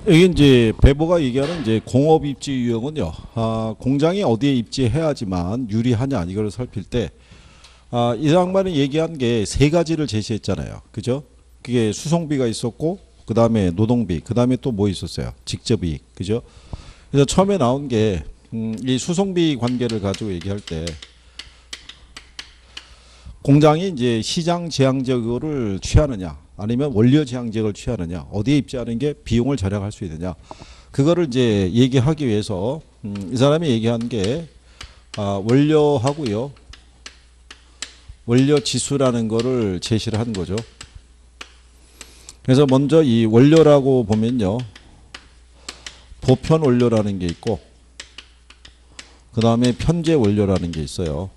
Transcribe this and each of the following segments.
이게 이제 배보가 얘기하는 이제 공업 입지 유형은요. 공장이 어디에 입지해야지만 유리하냐 이걸 살필 때, 이 양반이 얘기한 게 세 가지를 제시했잖아요. 그죠? 그게 수송비가 있었고, 그 다음에 노동비, 그 다음에 또 뭐 있었어요? 직접이익, 그죠? 그래서 처음에 나온 게, 이 수송비 관계를 가지고 얘기할 때, 공장이 이제 시장 제한적을 취하느냐, 아니면 원료 제한적을 취하느냐, 어디에 입지하는 게 비용을 절약할 수 있느냐, 그거를 이제 얘기하기 위해서 이 사람이 얘기한 게 원료하고요, 원료 지수라는 거를 제시를 한 거죠. 그래서 먼저 이 원료라고 보면요, 보편 원료라는 게 있고, 그 다음에 편제 원료라는 게 있어요.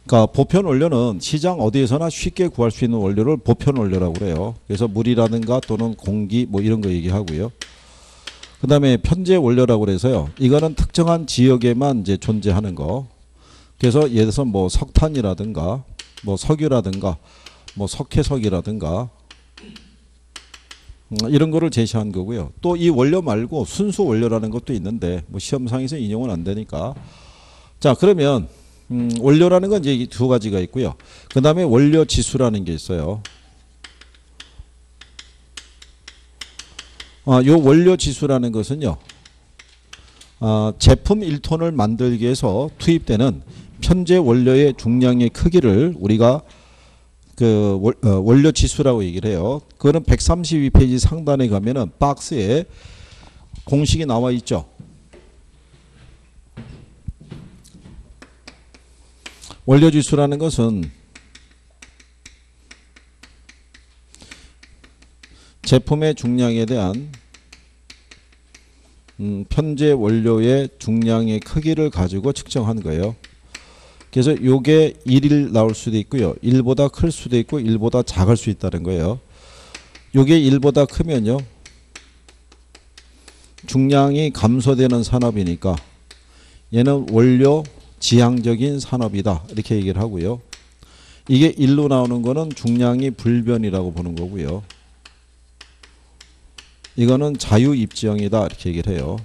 그러니까 보편 원료는 시장 어디에서나 쉽게 구할 수 있는 원료를 보편 원료라고 그래요. 그래서 물이라든가 또는 공기 뭐 이런 거 얘기하고요. 그 다음에 편제 원료라고 그래서요. 이거는 특정한 지역에만 이제 존재하는 거. 그래서 예를 들어서 뭐 석탄이라든가 뭐 석유라든가 뭐 석회석이라든가 이런 거를 제시한 거고요. 또 이 원료 말고 순수 원료라는 것도 있는데 뭐 시험상에서 인용은 안 되니까. 자, 그러면 원료라는 건 이제 두 가지가 있고요. 그 다음에 원료 지수라는 게 있어요. 요 원료 지수라는 것은요, 제품 1톤을 만들기 위해서 투입되는 편제 원료의 중량의 크기를 우리가 그 원료 지수라고 얘기를 해요. 그거는 132페이지 상단에 가면은 박스에 공식이 나와 있죠. 원료 지수라는 것은 제품의 중량에 대한 편제 원료의 중량의 크기를 가지고 측정한 거예요. 그래서 요게 1일 나올 수도 있고요. 1보다 클 수도 있고 1보다 작을 수 있다는 거예요. 요게 1보다 크면요, 중량이 감소되는 산업이니까 얘는 원료 지향적인 산업이다 이렇게 얘기를 하고요. 이게 1로 나오는 거는 중량이 불변이라고 보는 거고요. 이거는 자유입지형이다 이렇게 얘기를 해요.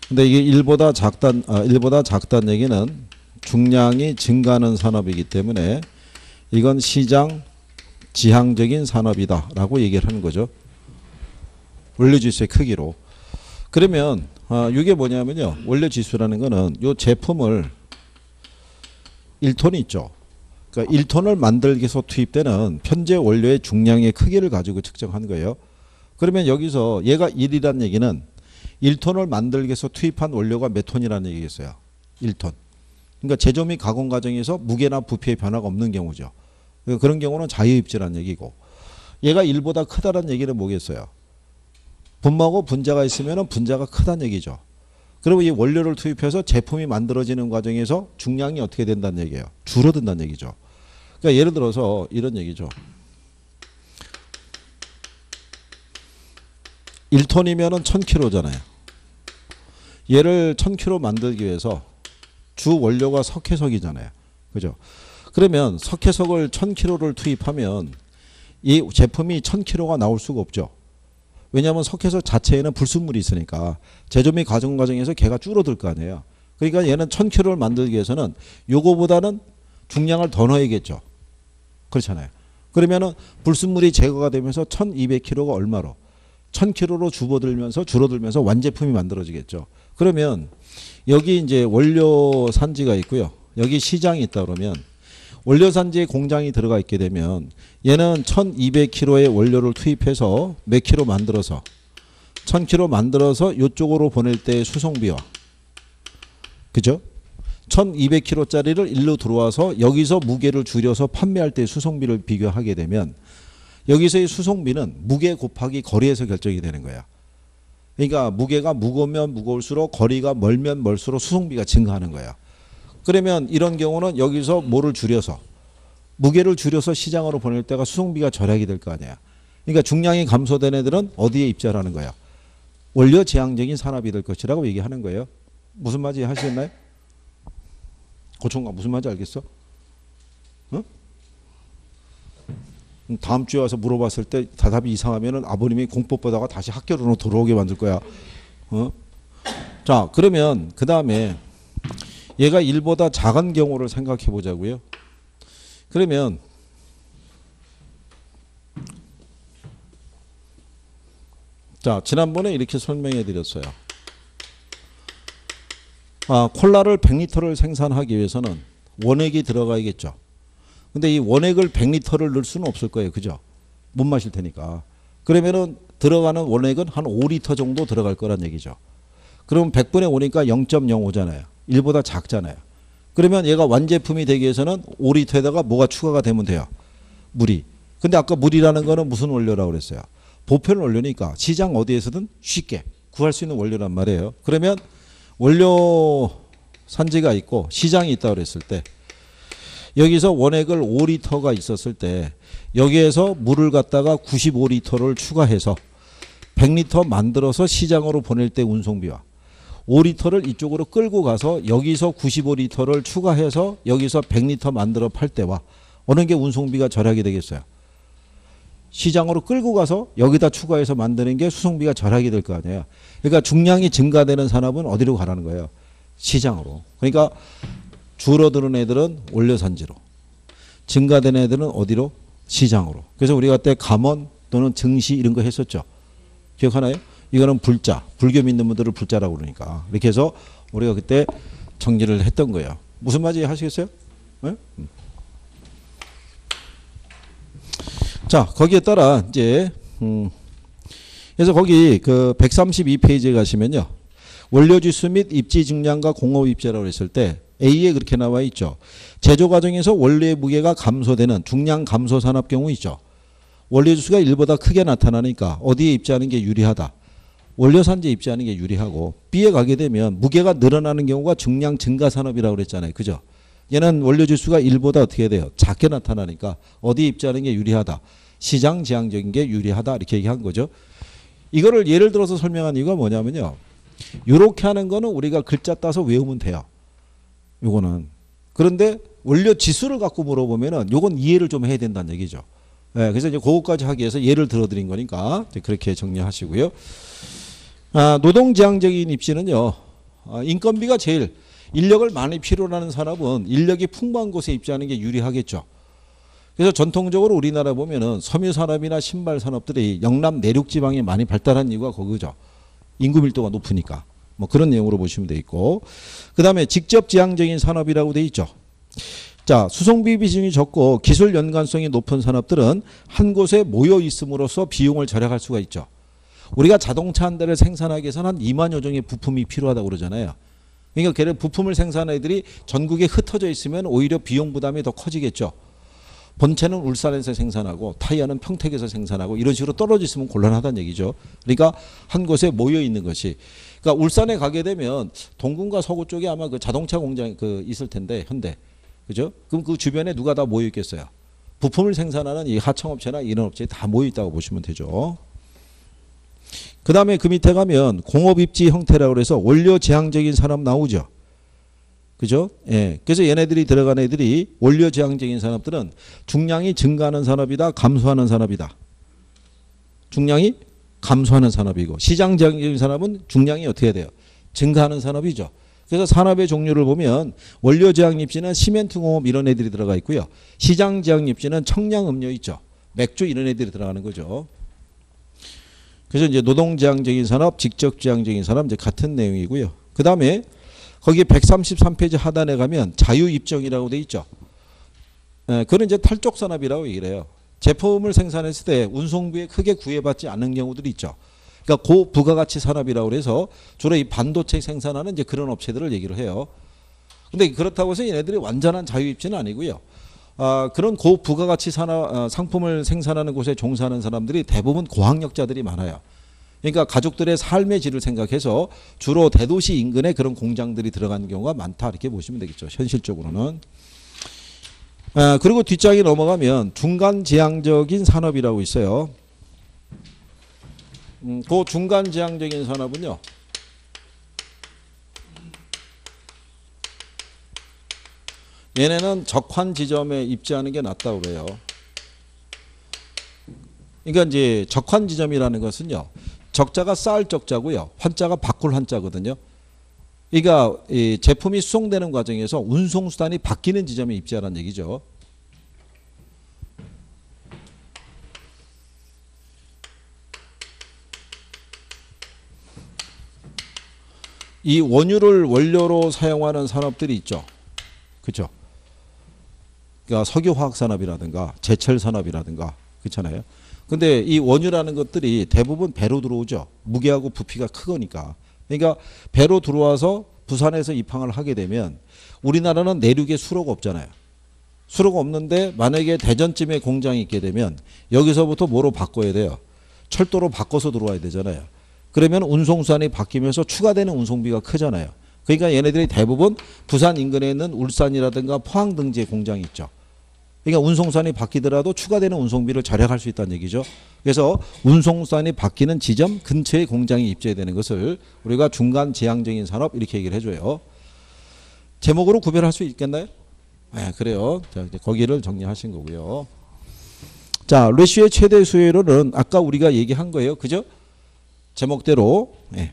근데 이게 1보다 작다는 얘기는 중량이 증가하는 산업이기 때문에 이건 시장 지향적인 산업이다 라고 얘기를 하는 거죠. 원료지수의 크기로. 그러면 이게 뭐냐면요, 원료지수라는 거는 요 제품을 1톤 있죠. 그러니까 1톤을 만들기 위해서 투입되는 편제 원료의 중량의 크기를 가지고 측정한 거예요. 그러면 여기서 얘가 1이라는 얘기는 1톤을 만들기 위해서 투입한 원료가 몇 톤이라는 얘기겠어요. 1톤. 그러니까 제조 및 가공 과정에서 무게나 부피의 변화가 없는 경우죠. 그런 경우는 자유입지라는 얘기고, 얘가 1보다 크다는 얘기는 뭐겠어요? 분모하고 분자가 있으면 분자가 크다는 얘기죠. 그리고 이 원료를 투입해서 제품이 만들어지는 과정에서 중량이 어떻게 된다는 얘기예요? 줄어든다는 얘기죠. 그러니까 예를 들어서 이런 얘기죠. 1톤이면 1000kg잖아요. 얘를 1000kg 만들기 위해서 주 원료가 석회석이잖아요. 그죠? 그러면 석회석을 1000kg를 투입하면 이 제품이 1000kg가 나올 수가 없죠. 왜냐하면 석회석 자체에는 불순물이 있으니까 제조 및 가공 과정에서 걔가 줄어들 거 아니에요. 그러니까 얘는 1000kg를 만들기 위해서는 요거보다는 중량을 더 넣어야겠죠. 그렇잖아요. 그러면은 불순물이 제거가 되면서 1200kg가 얼마로? 1000kg로 줄어들면서 완제품이 만들어지겠죠. 그러면 여기 이제 원료 산지가 있고요. 여기 시장이 있다 그러면 원료 산지에 공장이 들어가 있게 되면 얘는 1200kg의 원료를 투입해서 몇 킬로 만들어서 1000kg 만들어서 이쪽으로 보낼 때의 수송비와, 그죠? 1200kg짜리를 일로 들어와서 여기서 무게를 줄여서 판매할 때 수송비를 비교하게 되면 여기서의 수송비는 무게 곱하기 거리에서 결정이 되는 거야. 그러니까 무게가 무거우면 무거울수록 거리가 멀면 멀수록 수송비가 증가하는 거야. 그러면 이런 경우는 여기서 뭐를 줄여서 무게를 줄여서 시장으로 보낼 때가 수송비가 절약이 될 거 아니야. 그러니까 중량이 감소된 애들은 어디에 입지하라는 거야? 원료 제한적인 산업이 될 것이라고 얘기하는 거예요. 무슨 말인지 하시겠나요? 고총각 무슨 말인지 알겠어? 어? 다음 주에 와서 물어봤을 때 대답이 이상하면은 아버님이 공법 보다가 다시 학교로 돌아오게 만들 거야. 자, 그러면 그 다음에 얘가 1보다 작은 경우를 생각해 보자고요. 그러면 자, 지난번에 이렇게 설명해 드렸어요. 콜라를 100리터를 생산하기 위해서는 원액이 들어가야겠죠. 근데 이 원액을 100리터를 넣을 수는 없을 거예요. 그죠? 못 마실 테니까. 그러면은 들어가는 원액은 한 5리터 정도 들어갈 거란 얘기죠. 그럼 100분의 5니까 0.05잖아요. 1보다 작잖아요. 그러면 얘가 완제품이 되기 위해서는 5리터에다가 뭐가 추가가 되면 돼요? 물이. 근데 아까 물이라는 거는 무슨 원료라고 그랬어요? 보편 원료니까 시장 어디에서든 쉽게 구할 수 있는 원료란 말이에요. 그러면 원료 산지가 있고 시장이 있다고 그랬을 때 여기서 원액을 5리터가 있었을 때 여기에서 물을 갖다가 95리터를 추가해서 100리터 만들어서 시장으로 보낼 때 운송비와 5리터를 이쪽으로 끌고 가서 여기서 95리터를 추가해서 여기서 100리터 만들어 팔 때와 어느 게 운송비가 절약이 되겠어요? 시장으로 끌고 가서 여기다 추가해서 만드는 게 수송비가 절약이 될 거 아니에요. 그러니까 중량이 증가되는 산업은 어디로 가라는 거예요? 시장으로. 그러니까 줄어드는 애들은 원료산지로, 증가되는 애들은 어디로? 시장으로. 그래서 우리가 그때 감원 또는 증시 이런 거 했었죠. 기억하나요? 이거는 불자, 불교 믿는 분들을 불자라고 그러니까. 이렇게 해서 우리가 그때 정리를 했던 거예요. 무슨 말인지 하시겠어요? 네? 자, 거기에 따라 이제 그래서 거기 그 132페이지에 가시면요. 원료지수 및 입지 증량과 공업 입지라고 했을 때 A에 그렇게 나와 있죠. 제조 과정에서 원료의 무게가 감소되는 중량 감소 산업 경우 있죠. 원료지수가 1보다 크게 나타나니까 어디에 입지하는 게 유리하다. 원료산지에 입지하는 게 유리하고 B에 가게 되면 무게가 늘어나는 경우가 중량 증가 산업이라고 그랬잖아요. 그죠? 얘는 원료지수가 1보다 어떻게 돼요? 작게 나타나니까 어디에 입지하는 게 유리하다. 시장 지향적인 게 유리하다. 이렇게 얘기한 거죠. 이거를 예를 들어서 설명한 이유가 뭐냐면요. 이렇게 하는 거는 우리가 글자 따서 외우면 돼요. 요거는. 그런데 원료 지수를 갖고 물어보면은 요건 이해를 좀 해야 된다는 얘기죠. 네, 그래서 이제 그거까지 하기 위해서 예를 들어드린 거니까 그렇게 정리하시고요. 노동지향적인 입지는요. 인건비가 제일 인력을 많이 필요로 하는 산업은 인력이 풍부한 곳에 입지하는 게 유리하겠죠. 그래서 전통적으로 우리나라 보면은 섬유 산업이나 신발 산업들이 영남 내륙 지방에 많이 발달한 이유가 거기죠. 인구 밀도가 높으니까. 뭐 그런 내용으로 보시면 돼 있고. 그다음에 직접 지향적인 산업이라고 돼 있죠. 자, 수송비 비중이 적고 기술 연관성이 높은 산업들은 한 곳에 모여 있음으로써 비용을 절약할 수가 있죠. 우리가 자동차 한 대를 생산하기 위해서는 한 2만여 종의 부품이 필요하다고 그러잖아요. 그러니까 걔네 부품을 생산하는 애들이 전국에 흩어져 있으면 오히려 비용 부담이 더 커지겠죠. 본체는 울산에서 생산하고 타이어는 평택에서 생산하고 이런 식으로 떨어져 있으면 곤란하다는 얘기죠. 그러니까 한 곳에 모여 있는 것이. 그러니까 울산에 가게 되면 동gun과 서구 쪽에 아마 그 자동차 공장이 그 있을 텐데 현대. 그죠? 그럼 그 주변에 누가 다 모여 있겠어요? 부품을 생산하는 이 하청업체나 이런 업체에 다 모여 있다고 보시면 되죠. 그 다음에 그 밑에 가면 공업입지 형태라고 해서 원료 제한적인 산업 나오죠. 그죠? 예. 그래서 얘네들이 들어간 애들이 원료 제한적인 산업들은 중량이 증가하는 산업이다, 감소하는 산업이다. 중량이 감소하는 산업이고 시장 제한적인 산업은 중량이 어떻게 돼요? 증가하는 산업이죠. 그래서 산업의 종류를 보면 원료 제한 입지는 시멘트 공업 이런 애들이 들어가 있고요. 시장 제한 입지는 청량 음료 있죠. 맥주 이런 애들이 들어가는 거죠. 그래서 이제 노동 제한적인 산업, 직접 제한적인 산업 이제 같은 내용이고요. 그 다음에 거기 133페이지 하단에 가면 자유입정이라고 돼 있죠. 그건 이제 탈족산업이라고 얘기를 해요. 제품을 생산했을 때 운송비에 크게 구애받지 않는 경우들이 있죠. 그러니까 고부가가치 산업이라고 해서 주로 이 반도체 생산하는 이제 그런 업체들을 얘기를 해요. 근데 그렇다고 해서 얘네들이 완전한 자유입지는 아니고요. 그런 고부가가치 산업, 상품을 생산하는 곳에 종사하는 사람들이 대부분 고학력자들이 많아요. 그러니까 가족들의 삶의 질을 생각해서 주로 대도시 인근에 그런 공장들이 들어가는 경우가 많다 이렇게 보시면 되겠죠. 현실적으로는. 그리고 뒷장에 넘어가면 중간 지향적인 산업이라고 있어요. 그 중간 지향적인 산업은요. 얘네는 적환 지점에 입지하는 게 낫다고 그래요. 그러니까 이제 적환 지점이라는 것은요. 적자가 쌓을 적자고요. 환자가 바꿀 환자거든요. 그러니까 이 제품이 수송되는 과정에서 운송 수단이 바뀌는 지점에 입지하라는 얘기죠. 이 원유를 원료로 사용하는 산업들이 있죠. 그렇죠? 그러니까 석유화학 산업이라든가 제철 산업이라든가 그렇잖아요. 근데 이 원유라는 것들이 대부분 배로 들어오죠. 무게하고 부피가 크거니까. 그러니까 배로 들어와서 부산에서 입항을 하게 되면 우리나라는 내륙에 수로가 없잖아요. 수로가 없는데 만약에 대전쯤에 공장이 있게 되면 여기서부터 뭐로 바꿔야 돼요? 철도로 바꿔서 들어와야 되잖아요. 그러면 운송수단이 바뀌면서 추가되는 운송비가 크잖아요. 그러니까 얘네들이 대부분 부산 인근에 있는 울산이라든가 포항 등지에 공장이 있죠. 그러니까 운송수단이 바뀌더라도 추가되는 운송비를 절약할 수 있다는 얘기죠. 그래서 운송수단이 바뀌는 지점 근처에 공장이 입지해야 되는 것을 우리가 중간 지향적인 산업 이렇게 얘기를 해줘요. 제목으로 구별할 수 있겠나요? 네, 그래요. 자, 이제 거기를 정리하신 거고요. 자, 레시오의 최대 수혜율은 아까 우리가 얘기한 거예요. 그죠? 제목대로. 네.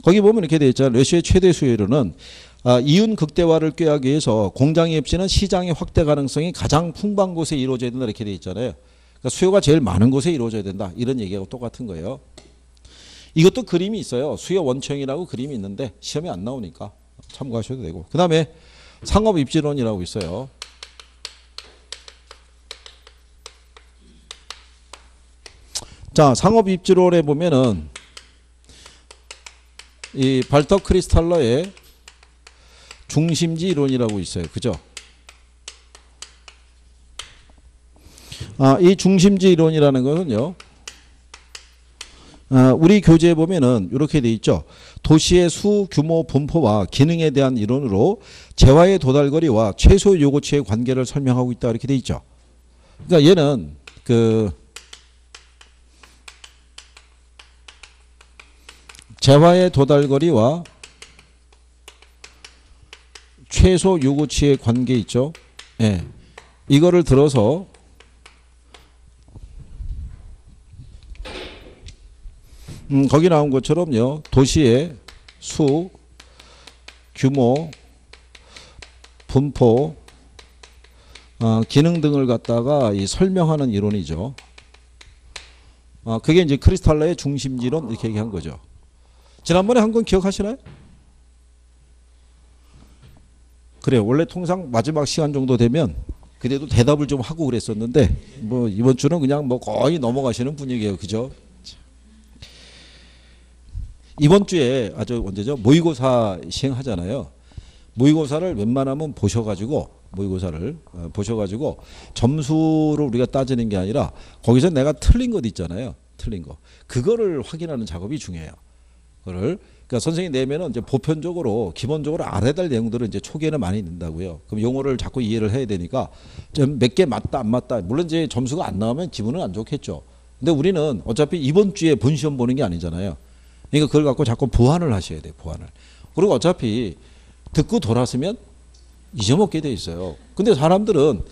거기 보면 이렇게 되어 있잖아요. 레시오의 최대 수혜율은 이윤 극대화를 꾀하기 위해서 공장의 입지는 시장의 확대 가능성이 가장 풍부한 곳에 이루어져야 된다 이렇게 되어 있잖아요. 그러니까 수요가 제일 많은 곳에 이루어져야 된다 이런 얘기하고 똑같은 거예요. 이것도 그림이 있어요. 수요 원청이라고 그림이 있는데 시험에 안 나오니까 참고하셔도 되고. 그 다음에 상업 입지론이라고 있어요. 자, 상업 입지론에 보면은 이 발터 크리스탈러의 중심지 이론이라고 있어요. 그죠? 이 중심지 이론이라는 것은요. 우리 교재에 보면은 이렇게 돼 있죠. 도시의 수, 규모, 분포와 기능에 대한 이론으로 재화의 도달거리와 최소 요구치의 관계를 설명하고 있다 이렇게 돼 있죠. 그러니까 얘는 재화의 도달거리와 최소 요구치의 관계 있죠. 예. 이거를 들어서 거기 나온 것처럼요. 도시의 수, 규모, 분포, 기능 등을 갖다가 이 설명하는 이론이죠. 그게 이제 크리스탈러의 중심지론 이렇게 얘기한 거죠. 지난번에 한 건 기억하시나요? 그래요. 원래 통상 마지막 시간 정도 되면 그래도 대답을 좀 하고 그랬었는데 뭐 이번 주는 그냥 뭐 거의 넘어가시는 분위기예요. 그죠? 이번 주에 언제죠? 모의고사 시행하잖아요. 모의고사를 웬만하면 보셔가지고 점수를 우리가 따지는 게 아니라 거기서 내가 틀린 것 있잖아요. 틀린 거. 그거를 확인하는 작업이 중요해요. 그러니까 선생님이 내면은 이제 보편적으로 기본적으로 알아야 될 내용들은 이제 초기에는 많이 넣는다고요. 그럼 용어를 자꾸 이해를 해야 되니까 좀 몇 개 맞다 안 맞다. 물론 이제 점수가 안 나오면 기분은 안 좋겠죠. 근데 우리는 어차피 이번 주에 본 시험 보는 게 아니잖아요. 그러니까 그걸 갖고 자꾸 보완을 하셔야 돼요. 보완을. 그리고 어차피 듣고 돌았으면 잊어먹게 돼 있어요. 근데 사람들은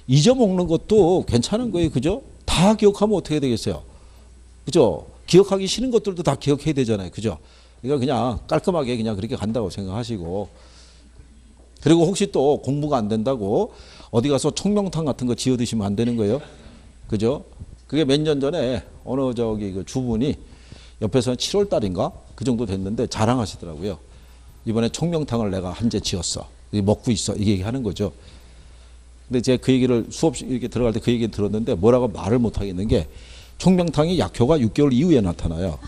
잊어먹는 것도 괜찮은 거예요. 그죠? 다 기억하면 어떻게 되겠어요? 그죠? 기억하기 싫은 것들도 다 기억해야 되잖아요. 그죠? 그러니까 그냥 깔끔하게 그냥 그렇게 간다고 생각하시고, 그리고 혹시 또 공부가 안 된다고 어디 가서 총명탕 같은 거 지어 드시면 안 되는 거예요. 그죠? 그게 몇 년 전에 어느 그 주분이 옆에서 7월 달인가 그 정도 됐는데 자랑하시더라고요. 이번에 총명탕을 내가 한 재 지었어. 먹고 있어. 이게 얘기하는 거죠. 근데 제가 그 얘기를 수업 이렇게 들어갈 때 그 얘기 들었는데 뭐라고 말을 못 하겠는 게 총명탕이 약효가 6개월 이후에 나타나요.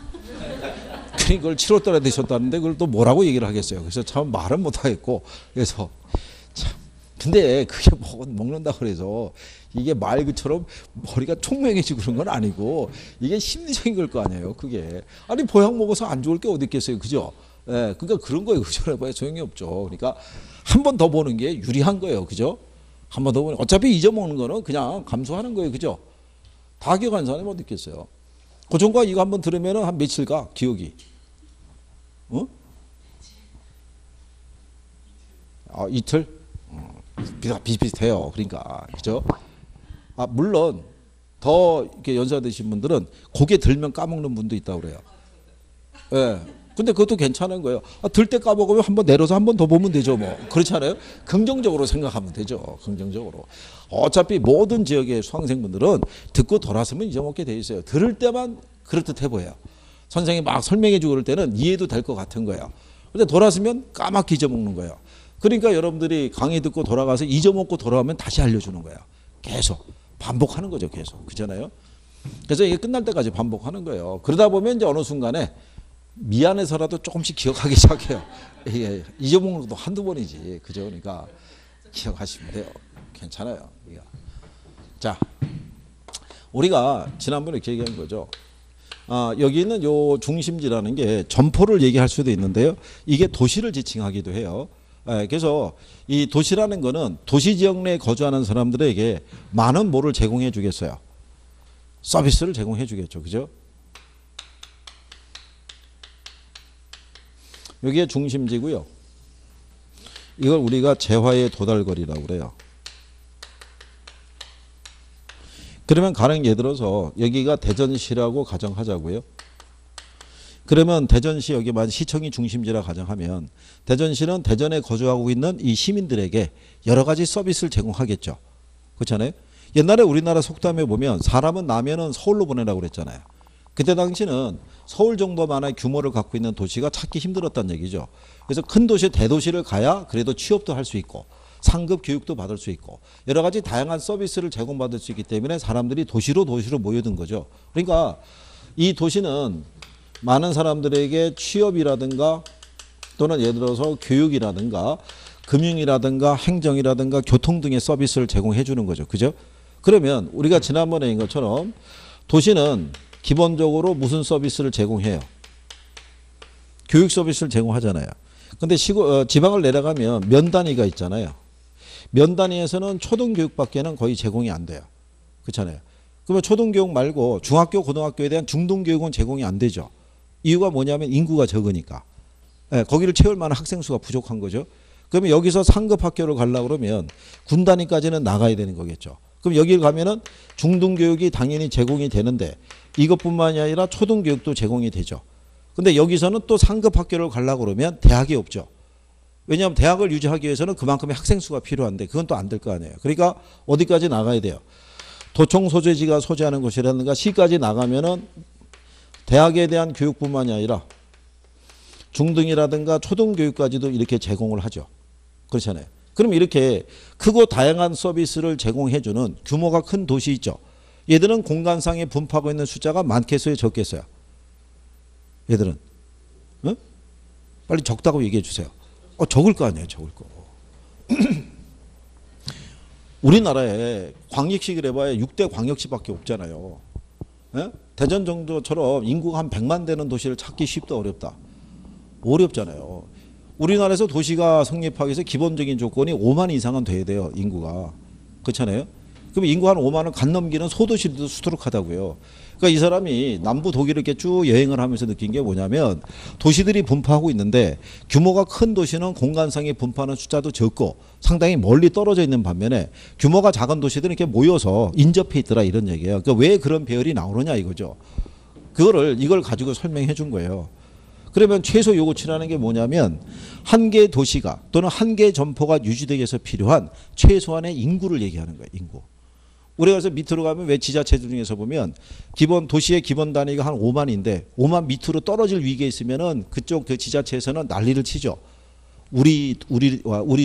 그걸 7월 달에 드셨다는데 그걸 또 뭐라고 얘기를 하겠어요. 그래서 참 말은 못 하겠고, 그래서 참 근데 그게 먹는다 그래서 이게 말 그처럼 머리가 총명해지고 그런 건 아니고 이게 심리적인 걸 거 아니에요. 그게 아니 보약 먹어서 안 좋을 게 어디 있겠어요. 그죠? 예, 그러니까 그런 거예요. 그죠? 봐야 소용이 없죠. 그러니까 한 번 더 보는 게 유리한 거예요. 그죠? 한 번 더 보는 어차피 잊어먹는 거는 그냥 감수하는 거예요. 그죠? 다 기억하는 사람이 어디 있겠어요. 고정과 이거 한번 들으면 한 며칠 가 기억이. 이틀? 비슷비슷해요. 그러니까 그죠? 물론 더 이렇게 연세가 드신 분들은 고개 들면 까먹는 분도 있다고 그래요. 예. 근데 그것도 괜찮은 거예요. 들 때 까먹으면 한번 내려서 한 번 더 보면 되죠, 뭐. 그렇잖아요. 긍정적으로 생각하면 되죠. 긍정적으로. 어차피 모든 지역의 수강생분들은 듣고 돌아서면 잊어먹게 돼 있어요. 들을 때만 그럴듯해 보여요. 선생님이 막 설명해 주고 그럴 때는 이해도 될 것 같은 거예요. 근데 돌아서면 까맣게 잊어먹는 거예요. 그러니까 여러분들이 강의 듣고 돌아가서 잊어먹고 돌아오면 다시 알려주는 거예요. 계속 반복하는 거죠. 계속. 그렇잖아요. 그래서 이게 끝날 때까지 반복하는 거예요. 그러다 보면 이제 어느 순간에 미안해서라도 조금씩 기억하기 시작해요. 이게 잊어먹는 것도 한두 번이지. 그죠? 그러니까 기억하시면 돼요. 괜찮아요. 자, 우리가 지난번에 이렇게 얘기한 거죠. 여기 있는 요 중심지라는 게 점포를 얘기할 수도 있는데요. 이게 도시를 지칭하기도 해요. 그래서 이 도시라는 거는 도시 지역 내에 거주하는 사람들에게 많은 뭐를 제공해 주겠어요. 서비스를 제공해 주겠죠. 그죠? 여기에 중심지고요. 이걸 우리가 재화의 도달거리라고 그래요. 그러면 가령 예를 들어서 여기가 대전시라고 가정하자고요. 그러면 대전시 여기만 시청이 중심지라 가정하면 대전시는 대전에 거주하고 있는 이 시민들에게 여러 가지 서비스를 제공하겠죠. 그렇잖아요. 옛날에 우리나라 속담에 보면 사람은 나면은 서울로 보내라고 그랬잖아요. 그때 당시는 서울 정도만의 규모를 갖고 있는 도시가 찾기 힘들었다는 얘기죠. 그래서 큰 도시, 대도시를 가야 그래도 취업도 할 수 있고 상급 교육도 받을 수 있고 여러 가지 다양한 서비스를 제공받을 수 있기 때문에 사람들이 도시로 모여든 거죠. 그러니까 이 도시는 많은 사람들에게 취업이라든가 또는 예를 들어서 교육이라든가 금융이라든가 행정이라든가 교통 등의 서비스를 제공해 주는 거죠. 그죠? 그러면 우리가 지난번에 인 것처럼 도시는 기본적으로 무슨 서비스를 제공해요? 교육 서비스를 제공하잖아요. 근데 지방을 내려가면 면 단위가 있잖아요. 면 단위에서는 초등교육밖에는 거의 제공이 안 돼요. 그렇잖아요. 그러면 초등교육 말고 중학교, 고등학교에 대한 중등교육은 제공이 안 되죠. 이유가 뭐냐면 인구가 적으니까. 거기를 채울 만한 학생 수가 부족한 거죠. 그러면 여기서 상급 학교를 가려고 그러면 군 단위까지는 나가야 되는 거겠죠. 그럼 여기를 가면은 중등교육이 당연히 제공이 되는데 이것뿐만이 아니라 초등교육도 제공이 되죠. 근데 여기서는 또 상급 학교를 가려고 그러면 대학이 없죠. 왜냐하면 대학을 유지하기 위해서는 그만큼의 학생 수가 필요한데 그건 또 안 될 거 아니에요. 그러니까 어디까지 나가야 돼요? 도청 소재지가 소재하는 곳이라든가 시까지 나가면은 대학에 대한 교육뿐만이 아니라 중등이라든가 초등교육까지도 이렇게 제공을 하죠. 그렇잖아요. 그럼 이렇게 크고 다양한 서비스를 제공해주는 규모가 큰 도시 있죠. 얘들은 공간상에 분포하고 있는 숫자가 많겠어요? 적겠어요? 얘들은 어? 빨리 적다고 얘기해 주세요. 적을 거 아니에요. 적을 거. 우리나라에 광역시를 해봐야 6대 광역시밖에 없잖아요. 대전 정도처럼 인구가 한 100만 되는 도시를 찾기 쉽다 어렵다? 어렵잖아요. 우리나라에서 도시가 성립하기 위해서 기본적인 조건이 5만 이상은 돼야 돼요. 인구가. 그렇잖아요. 그럼 인구 한 5만을 간 넘기는 소도시도 수두룩하다고요. 그러니까 이 사람이 남부 독일을 이렇게 쭉 여행을 하면서 느낀 게 뭐냐면 도시들이 분포하고 있는데 규모가 큰 도시는 공간상에 분포하는 숫자도 적고 상당히 멀리 떨어져 있는 반면에 규모가 작은 도시들은 이렇게 모여서 인접해 있더라 이런 얘기예요. 그러니까 왜 그런 배열이 나오느냐 이거죠. 이걸 가지고 설명해 준 거예요. 그러면 최소 요구치라는 게 뭐냐면 한 개의 도시가 또는 한 개의 점포가 유지되기 위해서 필요한 최소한의 인구를 얘기하는 거예요. 인구. 우리가 그래서 밑으로 가면 왜 지자체들 중에서 보면 기본 도시의 기본 단위가 한 5만인데 5만 밑으로 떨어질 위기에 있으면은 그쪽 그 지자체에서는 난리를 치죠. 우리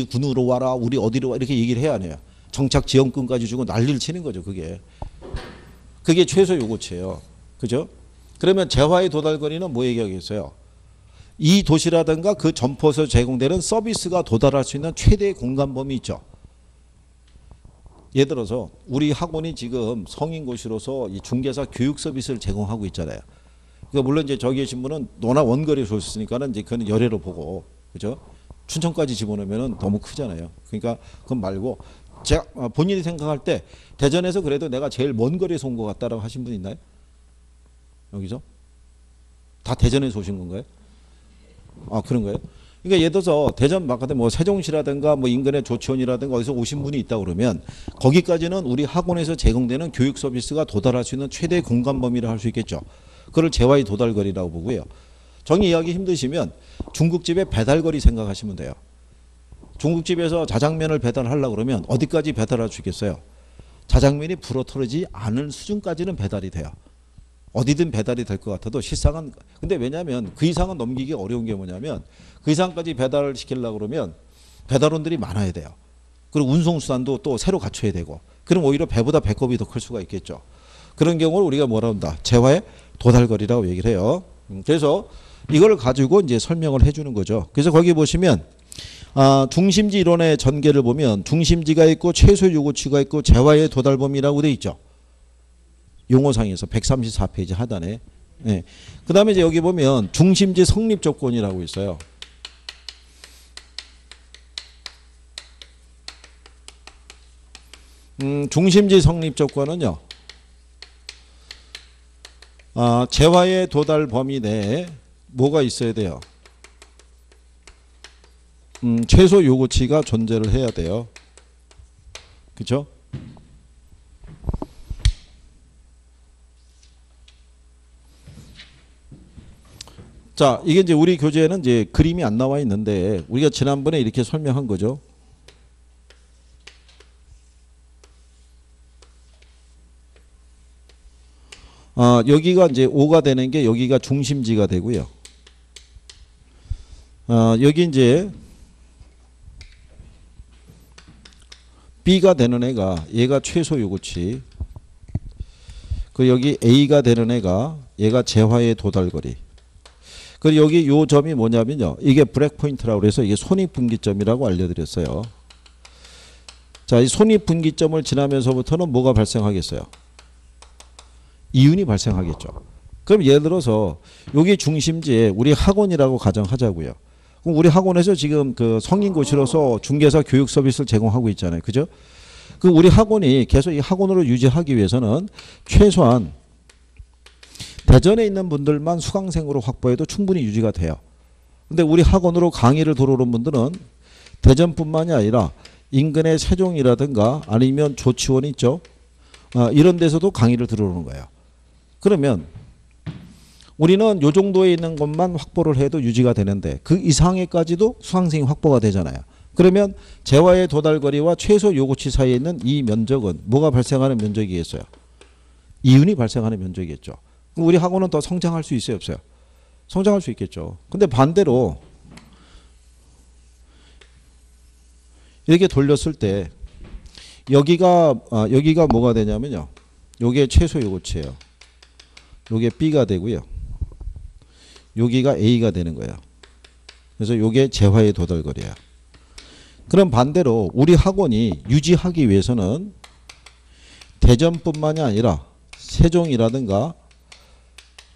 군으로 와라, 우리 어디로 와 이렇게 얘기를 해야 해요. 정착 지원금까지 주고 난리를 치는 거죠. 그게 최소 요구치예요. 그죠? 그러면 재화의 도달거리는 뭐 얘기하겠어요? 이 도시라든가 그 점포에서 제공되는 서비스가 도달할 수 있는 최대의 공간 범위 있죠. 예를 들어서 우리 학원이 지금 성인고시로서 이 중개사 교육 서비스를 제공하고 있잖아요. 그러니까 물론 이제 저기 계신 분은 너나 원거리에서 오셨으니까는 이제 그건 열애로 보고, 그죠? 춘천까지 집어넣으면 너무 크잖아요. 그러니까 그건 말고 제가 본인이 생각할 때 대전에서 그래도 내가 제일 먼 거리에서 온 것 같다라고 하신 분 있나요? 여기서? 다 대전에서 오신 건가요? 그런 거예요? 그러니까 예를 들어서 대전 바깥에 뭐 세종시라든가 뭐 인근의 조치원이라든가 어디서 오신 분이 있다 그러면 거기까지는 우리 학원에서 제공되는 교육 서비스가 도달할 수 있는 최대 공간 범위를 할 수 있겠죠. 그걸 재화의 도달거리라고 보고요. 정리 이해하기 힘드시면 중국집의 배달거리 생각하시면 돼요. 중국집에서 자장면을 배달하려고 그러면 어디까지 배달할 수 있겠어요? 자장면이 불어터지지 않을 수준까지는 배달이 돼요. 어디든 배달이 될 것 같아도 실상은 근데 왜냐하면 그 이상은 넘기기 어려운 게 뭐냐면 그 이상까지 배달을 시키려고 그러면 배달원들이 많아야 돼요. 그리고 운송수단도 또 새로 갖춰야 되고 그럼 오히려 배보다 배꼽이 더 클 수가 있겠죠. 그런 경우를 우리가 뭐라 한다? 재화의 도달거리라고 얘기를 해요. 그래서 이걸 가지고 이제 설명을 해주는 거죠. 그래서 거기 보시면 중심지 이론의 전개를 보면 중심지가 있고 최소 요구치가 있고 재화의 도달 범위라고 돼 있죠. 용어상에서 134페이지 하단에. 네. 그 다음에 이제 여기 보면 중심지 성립 조건이라고 있어요. 중심지 성립 조건은요. 재화의 도달 범위 내에 뭐가 있어야 돼요? 최소 요구치가 존재를 해야 돼요. 그렇죠? 자, 이게 이제 우리 교재에는 이제 그림이 안 나와 있는데 우리가 지난번에 이렇게 설명한 거죠. 여기가 이제 O가 되는 게 여기가 중심지가 되고요. 여기 이제 B가 되는 애가 얘가 최소 요구치. 그 여기 A가 되는 애가 얘가 재화의 도달거리. 그리고 여기 요 점이 뭐냐면요. 이게 브레이크 포인트라고 그래서 이게 손익분기점이라고 알려드렸어요. 자, 이 손익분기점을 지나면서부터는 뭐가 발생하겠어요? 이윤이 발생하겠죠. 그럼 예를 들어서 여기 중심지에 우리 학원이라고 가정하자고요. 그럼 우리 학원에서 지금 그 성인고시로서 중개사 교육 서비스를 제공하고 있잖아요. 그죠? 그 우리 학원이 계속 이 학원으로 유지하기 위해서는 최소한 대전에 있는 분들만 수강생으로 확보해도 충분히 유지가 돼요. 근데 우리 학원으로 강의를 들어오는 분들은 대전뿐만이 아니라 인근의 세종이라든가 아니면 조치원 있죠. 이런 데서도 강의를 들어오는 거예요. 그러면 우리는 요 정도에 있는 것만 확보를 해도 유지가 되는데 그 이상에까지도 수강생이 확보가 되잖아요. 그러면 재화의 도달거리와 최소 요구치 사이에 있는 이 면적은 뭐가 발생하는 면적이겠어요? 이윤이 발생하는 면적이겠죠. 우리 학원은 더 성장할 수 있어요, 없어요? 성장할 수 있겠죠. 근데 반대로 이렇게 돌렸을 때 여기가 뭐가 되냐면요. 요게 최소 요구치예요. 요게 B가 되고요. 여기가 A가 되는 거예요. 그래서 요게 재화의 도달거리야. 그럼 반대로 우리 학원이 유지하기 위해서는 대전뿐만이 아니라 세종이라든가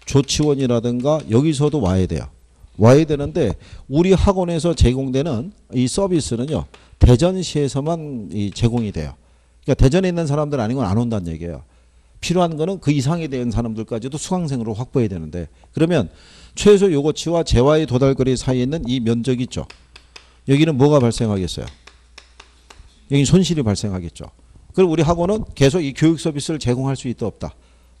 조치원이라든가 여기서도 와야 돼요. 와야 되는데 우리 학원에서 제공되는 이 서비스는요. 대전시에서만 제공이 돼요. 그러니까 대전에 있는 사람들 아니면 안 온다는 얘기예요. 필요한 거는 그 이상에 대한 사람들까지도 수강생으로 확보해야 되는데 그러면 최소 요구치와 재화의 도달거리 사이에 있는 이 면적 있죠. 여기는 뭐가 발생하겠어요? 여기 손실이 발생하겠죠. 그럼 우리 학원은 계속 이 교육 서비스를 제공할 수 있다 없다?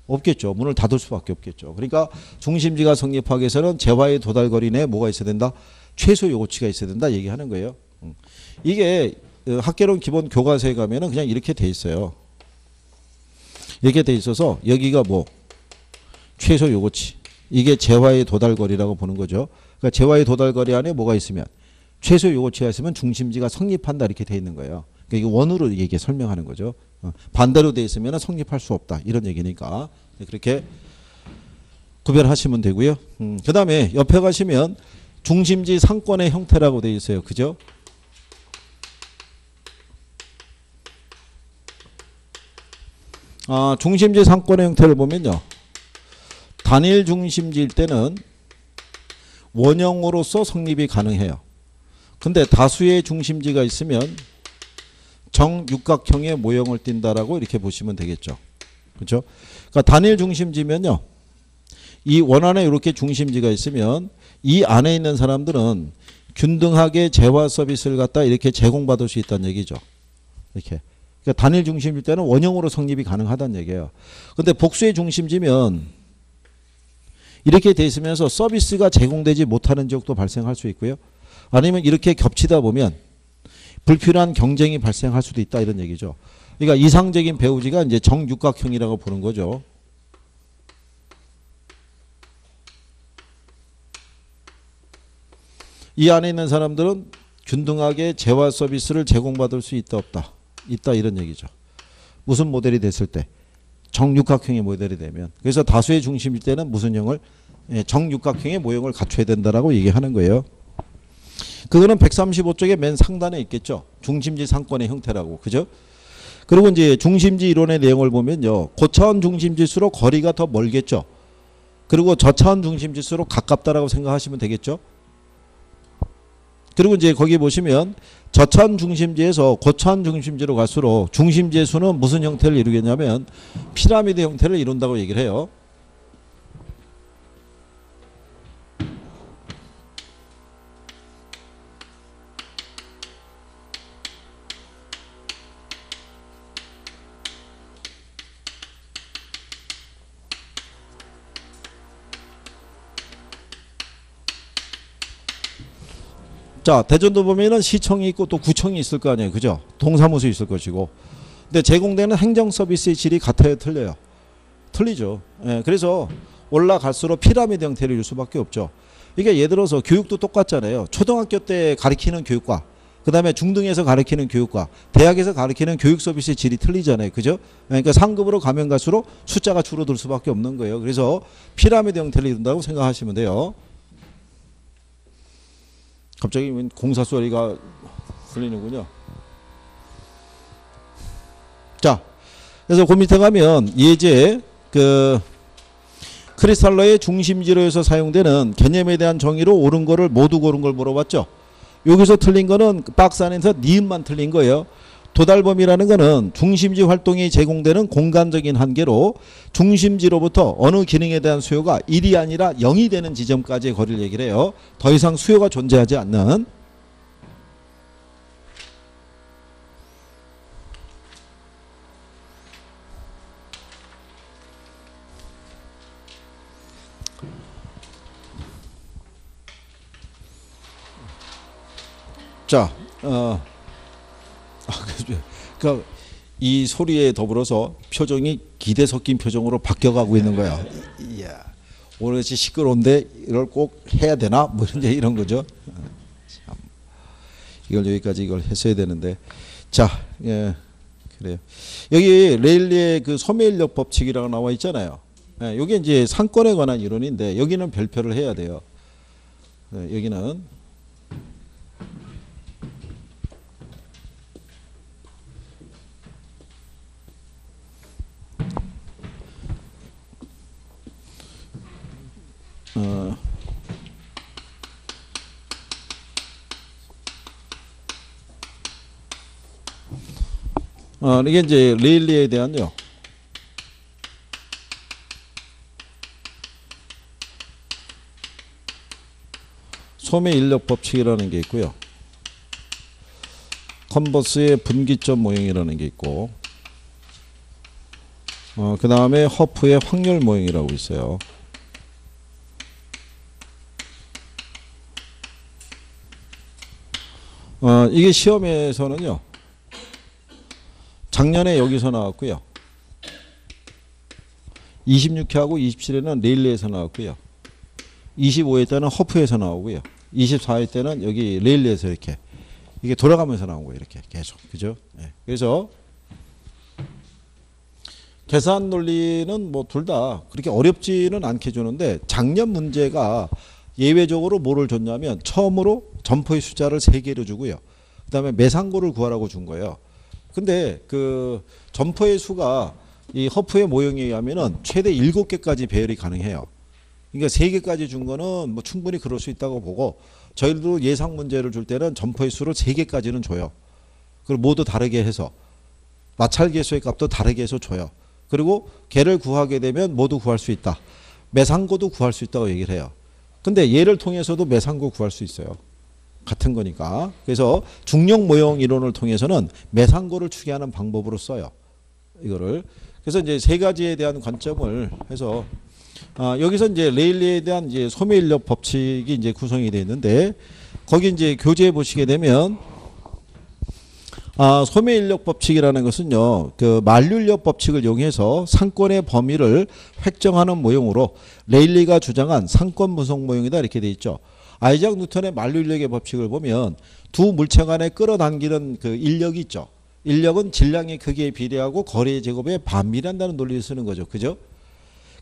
없겠죠. 문을 닫을 수밖에 없겠죠. 그러니까 중심지가 성립하기 위해서는 재화의 도달거리 내에 뭐가 있어야 된다? 최소 요구치가 있어야 된다 얘기하는 거예요. 이게 학개론 기본 교과서에 가면은 그냥 이렇게 돼 있어요. 이렇게 돼 있어서 여기가 뭐 최소 요구치 이게 재화의 도달거리라고 보는 거죠. 그러니까 재화의 도달거리 안에 뭐가 있으면 최소 요구치가 있으면 중심지가 성립한다 이렇게 돼 있는 거예요. 그러니까 이게 원으로 이게 설명하는 거죠. 반대로 돼 있으면 성립할 수 없다 이런 얘기니까 그렇게 구별하시면 되고요. 그 다음에 옆에 가시면 중심지 상권의 형태라고 돼 있어요. 그죠? 중심지 상권의 형태를 보면요. 단일 중심지일 때는 원형으로서 성립이 가능해요. 근데 다수의 중심지가 있으면 정육각형의 모형을 띈다라고 이렇게 보시면 되겠죠. 그렇죠? 그러니까 단일 중심지면요. 이 원안에 이렇게 중심지가 있으면 이 안에 있는 사람들은 균등하게 재화 서비스를 갖다 이렇게 제공받을 수 있다는 얘기죠. 이렇게. 그러니까 단일 중심일 때는 원형으로 성립이 가능하다는 얘기예요. 근데 복수의 중심지면 이렇게 돼 있으면서 서비스가 제공되지 못하는 지역도 발생할 수 있고요. 아니면 이렇게 겹치다 보면 불필요한 경쟁이 발생할 수도 있다 이런 얘기죠. 그러니까 이상적인 배우지가 이제 정육각형이라고 보는 거죠. 이 안에 있는 사람들은 균등하게 재화 서비스를 제공받을 수 있다 없다. 있다 이런 얘기죠. 무슨 모델이 됐을 때 정육각형의 모델이 되면. 그래서 다수의 중심일 때는 무슨 형을 정육각형의 모형을 갖춰야 된다라고 얘기하는 거예요. 그거는 135쪽의 맨 상단에 있겠죠. 중심지 상권의 형태라고. 그죠? 그리고 이제 중심지 이론의 내용을 보면요. 고차원 중심지일수록 거리가 더 멀겠죠. 그리고 저차원 중심지일수록 가깝다라고 생각하시면 되겠죠. 그리고 이제 거기 보시면 저차원 중심지에서 고차원 중심지로 갈수록 중심지의 수는 무슨 형태를 이루겠냐면 피라미드 형태를 이룬다고 얘기를 해요. 자, 대전도 보면은 시청이 있고 또 구청이 있을 거 아니에요. 그죠? 동사무소 있을 것이고. 근데 제공되는 행정 서비스의 질이 같아요, 틀려요? 틀리죠. 예, 그래서 올라갈수록 피라미드 형태를 이룰 수밖에 없죠. 이게 예를 들어서 교육도 똑같잖아요. 초등학교 때 가르치는 교육과 그 다음에 중등에서 가르치는 교육과 대학에서 가르치는 교육 서비스의 질이 틀리잖아요. 그죠? 그러니까 상급으로 가면 갈수록 숫자가 줄어들 수밖에 없는 거예요. 그래서 피라미드 형태를 이룬다고 생각하시면 돼요. 갑자기 공사 소리가 들리는군요. 자, 그래서 그 밑에 가면 예제 크리스탈러의 중심지로에서 사용되는 개념에 대한 정의로 옳은 거를 모두 고른 걸 물어봤죠. 여기서 틀린 거는 박스 안에서 니은만 틀린 거예요. 도달범위라는 거는 중심지 활동이 제공되는 공간적인 한계로 중심지로부터 어느 기능에 대한 수요가 1이 아니라 0이 되는 지점까지의 거리를 얘기를 해요. 더 이상 수요가 존재하지 않는. 자, 그러니까 이 소리에 더불어서 표정이 기대 섞인 표정으로 바뀌어가고 있는 거야. 이야, 오늘 시끄러운데 이걸 꼭 해야 되나? 뭐 이런 거죠. 참, 이걸 여기까지 이걸 했어야 되는데. 자, 예, 그래요. 여기 레일리의 그 소매인력 법칙이라고 나와 있잖아요. 예, 여기 이제 상권에 관한 이론인데 여기는 별표를 해야 돼요. 예, 여기는. 이게 이제 레일리에 대한요. 소매 인력 법칙이라는 게 있고요. 컨버스의 분기점 모형이라는 게 있고, 그 다음에 허프의 확률 모형이라고 있어요. 이게 시험에서는요. 작년에 여기서 나왔고요. 26회하고 27회는 레일리에서 나왔고요. 25회 때는 허프에서 나오고요. 24회 때는 여기 레일리에서 이렇게 이게 돌아가면서 나온 거예요. 이렇게 계속. 그죠? 네. 그래서 계산 논리는 뭐 둘 다 그렇게 어렵지는 않게 주는데 작년 문제가 예외적으로 뭐를 줬냐면 처음으로 점포의 숫자를 3개로 주고요. 그 다음에 매상고를 구하라고 준 거예요. 근데 그 점포의 수가 이 허프의 모형에 의하면은 최대 7개까지 배열이 가능해요. 그러니까 3개까지 준 거는 뭐 충분히 그럴 수 있다고 보고 저희도 예상 문제를 줄 때는 점포의 수를 3개까지는 줘요. 그리고 모두 다르게 해서 마찰계수의 값도 다르게 해서 줘요. 그리고 걔를 구하게 되면 모두 구할 수 있다. 매상고도 구할 수 있다고 얘기를 해요. 근데 얘를 통해서도 매상고 구할 수 있어요. 같은 거니까. 그래서 중력 모형 이론을 통해서는 매상고를 추계하는 방법으로 써요. 이거를. 그래서 이제 세 가지에 대한 관점을 해서 여기서 이제 레일리에 대한 이제 소매인력 법칙이 이제 구성이 되어 있는데 거기 이제 교재에 보시게 되면 소매인력 법칙이라는 것은요, 그 만류인력 법칙을 이용해서 상권의 범위를 획정하는 모형으로 레일리가 주장한 상권 분석 모형이다 이렇게 돼 있죠. 아이작 뉴턴의 만류인력의 법칙을 보면 두 물체 간에 끌어당기는 그 인력이 있죠. 인력은 질량의 크기에 비례하고 거리의 제곱에 반비례한다는 논리를 쓰는 거죠. 그죠?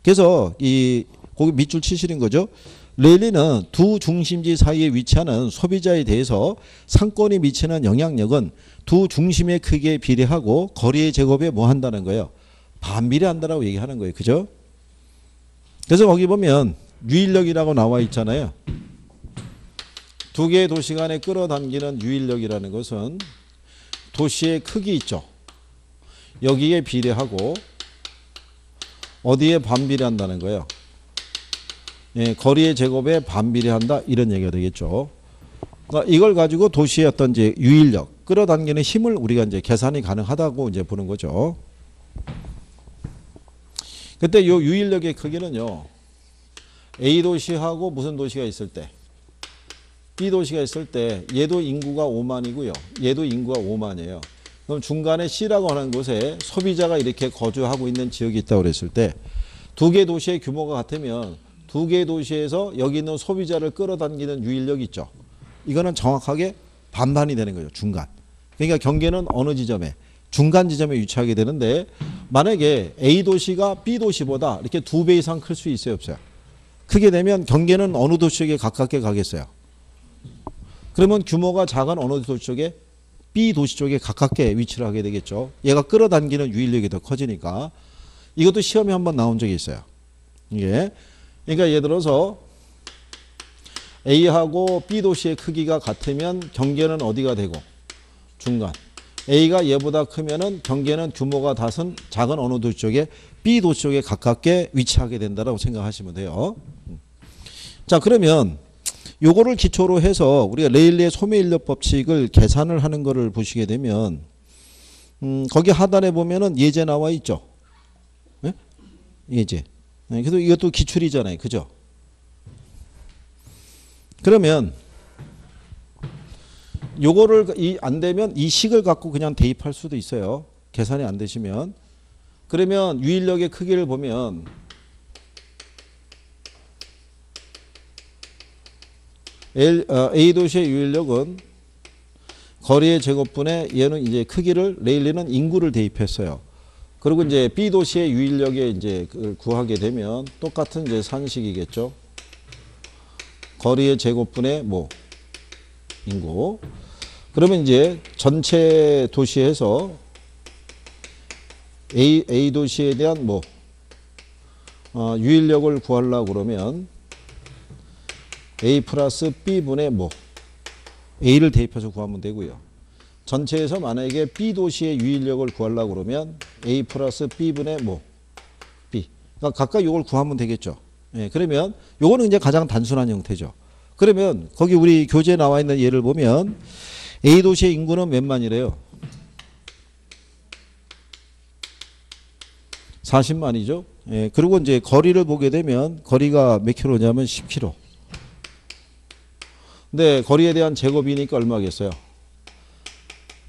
그래서 거기 밑줄 치시는 거죠. 레일리는 두 중심지 사이에 위치하는 소비자에 대해서 상권이 미치는 영향력은 두 중심의 크기에 비례하고 거리의 제곱에 뭐 한다는 거예요? 반비례한다라고 얘기하는 거예요. 그죠? 그래서 거기 보면 유인력이라고 나와 있잖아요. 두 개의 도시 간에 끌어당기는 유인력이라는 것은 도시의 크기 있죠. 여기에 비례하고 어디에 반비례한다는 거예요? 예, 거리의 제곱에 반비례한다 이런 얘기가 되겠죠. 그러니까 이걸 가지고 도시의 어떤 이제 유인력, 끌어당기는 힘을 우리가 이제 계산이 가능하다고 이제 보는 거죠. 그때 요 유인력의 크기는요, A 도시하고 무슨 도시가 있을 때, B 도시가 있을 때 얘도 인구가 5만이고요. 얘도 인구가 5만이에요. 그럼 중간에 C라고 하는 곳에 소비자가 이렇게 거주하고 있는 지역이 있다고 그랬을 때 두 개 도시의 규모가 같으면 두 개 도시에서 여기 있는 소비자를 끌어당기는 유인력이 있죠. 이거는 정확하게 반반이 되는 거죠. 중간. 그러니까 경계는 어느 지점에? 중간 지점에 위치하게 되는데 만약에 A 도시가 B 도시보다 이렇게 2배 이상 클 수 있어요? 없어요? 크게 되면 경계는 어느 도시 쪽에 가깝게 가겠어요? 그러면 규모가 작은 어느 도시 쪽에? B 도시 쪽에 가깝게 위치를 하게 되겠죠. 얘가 끌어당기는 유인력이 더 커지니까. 이것도 시험에 한번 나온 적이 있어요. 이게. 그러니까 예를 들어서 A하고 B 도시의 크기가 같으면 경계는 어디가 되고? 중간. A가 얘보다 크면은 경계는 규모가 작은 어느 도시 쪽에 B 도시 쪽에 가깝게 위치하게 된다라고 생각하시면 돼요. 자, 그러면 요거를 기초로 해서 우리가 레일리의 소매인력 법칙을 계산을 하는 거를 보시게 되면 거기 하단에 보면은 예제 나와 있죠. 네? 예제. 네, 그래도 이것도 기출이잖아요. 그죠? 그러면 요거를 안 되면 이 식을 갖고 그냥 대입할 수도 있어요. 계산이 안 되시면. 그러면 유인력의 크기를 보면 A 도시의 유인력은 거리의 제곱분에 얘는 이제 크기를 레일리는 인구를 대입했어요. 그리고 이제 B 도시의 유인력에 이제 구하게 되면 똑같은 이제 산식이겠죠. 거리의 제곱분에 뭐 인구. 그러면 이제 전체 도시에서 A 도시에 대한 뭐 유인력을 구하려고 그러면 A 플러스 B분의 뭐 A를 대입해서 구하면 되고요. 전체에서 만약에 B 도시의 유인력을 구하려고 그러면 A 플러스 B분의 뭐 B. 그러니까 각각 이걸 구하면 되겠죠. 예, 그러면 요거는 이제 가장 단순한 형태죠. 그러면 거기 우리 교재에 나와 있는 예를 보면 A 도시의 인구는 몇만이래요? 40만이죠. 예, 그리고 이제 거리를 보게 되면 거리가 몇 킬로냐면 10킬로. 근데 거리에 대한 제곱이니까 얼마겠어요?